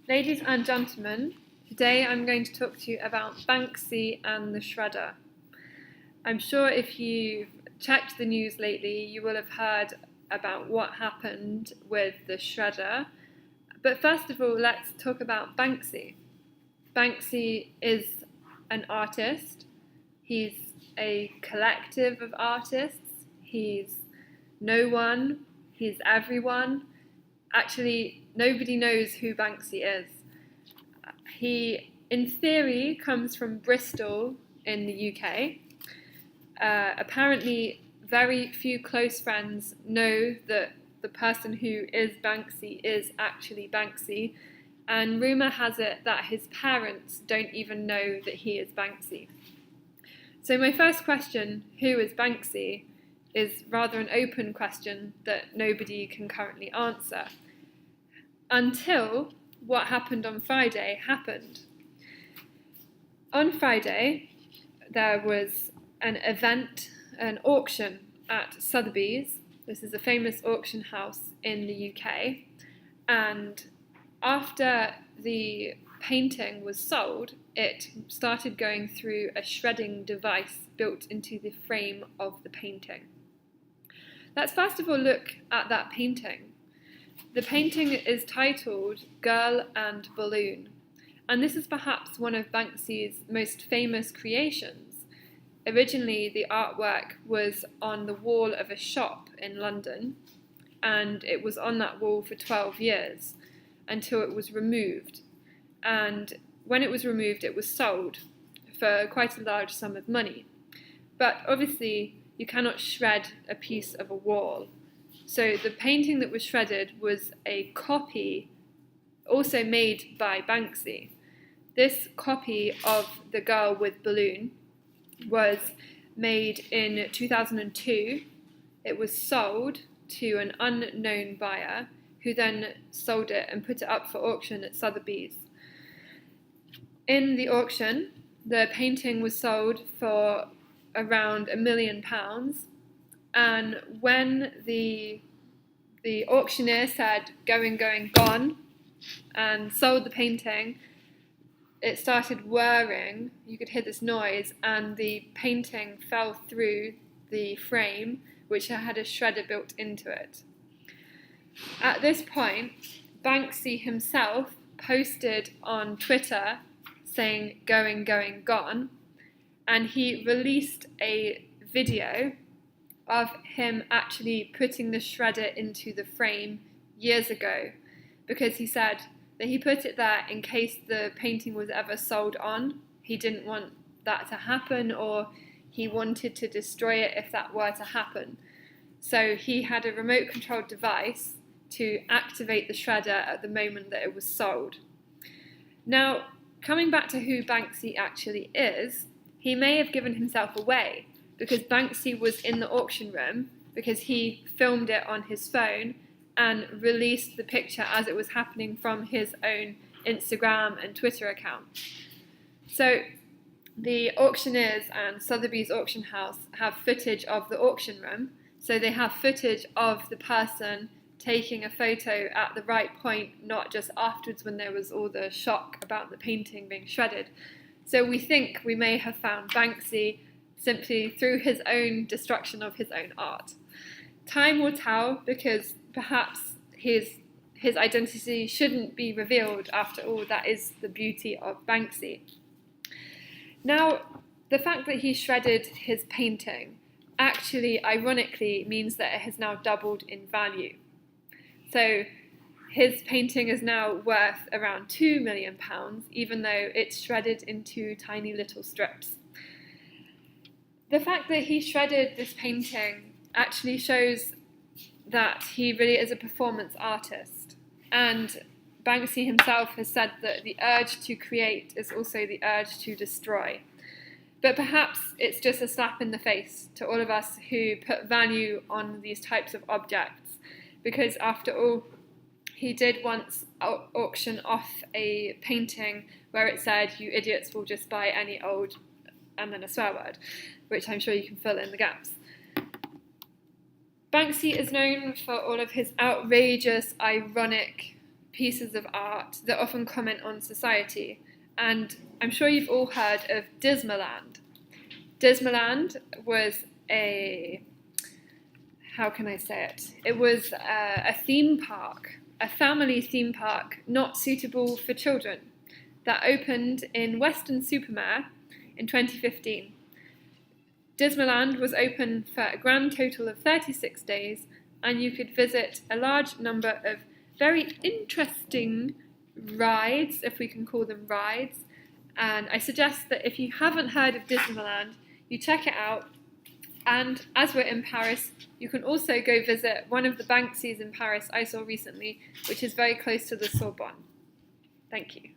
Ladies and gentlemen, today I'm going to talk to you about Banksy and the Shredder. I'm sure if you've checked the news lately, you will have heard about what happened with the Shredder. But first of all, let's talk about Banksy. Banksy is an artist. He's a collective of artists. He's no one. He's everyone. Actually, nobody knows who Banksy is. He, in theory, comes from Bristol in the UK. Apparently, very few close friends know that the person who is Banksy is actually Banksy, and rumour has it that his parents don't even know that he is Banksy. So my first question, who is Banksy, is rather an open question that nobody can currently answer. Until what happened on Friday happened. On Friday, there was an event, an auction at Sotheby's. This is a famous auction house in the UK. And after the painting was sold, it started going through a shredding device built into the frame of the painting. Let's first of all look at that painting. The painting is titled Girl and Balloon, and this is perhaps one of Banksy's most famous creations. Originally, the artwork was on the wall of a shop in London, and it was on that wall for 12 years until it was removed. And when it was removed, it was sold for quite a large sum of money. But obviously, you cannot shred a piece of a wall. So the painting that was shredded was a copy also made by Banksy. This copy of The Girl with Balloon was made in 2002. It was sold to an unknown buyer who then sold it and put it up for auction at Sotheby's. In the auction, the painting was sold for around £1 million, and when the auctioneer said going, gone, and sold the painting, it started whirring. You could hear this noise, and the painting fell through the frame, which had a shredder built into it. At this point, Banksy himself posted on Twitter saying going, gone, and he released a video of him actually putting the shredder into the frame years ago, because he said that he put it there in case the painting was ever sold on. He didn't want that to happen, or he wanted to destroy it if that were to happen. So he had a remote controlled device to activate the shredder at the moment that it was sold. Now, coming back to who Banksy actually is, he may have given himself away, because Banksy was in the auction room because he filmed it on his phone and released the picture as it was happening from his own Instagram and Twitter account. So the auctioneers and Sotheby's auction house have footage of the auction room, so they have footage of the person taking a photo at the right point, not just afterwards when there was all the shock about the painting being shredded. So we think we may have found Banksy simply through his own destruction of his own art. Time will tell, because perhaps his identity shouldn't be revealed. After all, that is the beauty of Banksy. Now, the fact that he shredded his painting actually, ironically, means that it has now doubled in value. So his painting is now worth around £2 million, even though it's shredded into tiny little strips. The fact that he shredded this painting actually shows that he really is a performance artist. And Banksy himself has said that the urge to create is also the urge to destroy. But perhaps it's just a slap in the face to all of us who put value on these types of objects, because after all, he did once auction off a painting where it said, "You idiots will just buy any old," and then a swear word, which I'm sure you can fill in the gaps. Banksy is known for all of his outrageous, ironic pieces of art that often comment on society. And I'm sure you've all heard of Dismaland. Dismaland was how can I say it? It was a theme park, a family theme park not suitable for children, that opened in Weston-super-Mare in 2015. Dismaland was open for a grand total of 36 days, and you could visit a large number of very interesting rides, if we can call them rides. And I suggest that if you haven't heard of Dismaland, you check it out. And as we're in Paris, you can also go visit one of the Banksys in Paris I saw recently, which is very close to the Sorbonne. Thank you.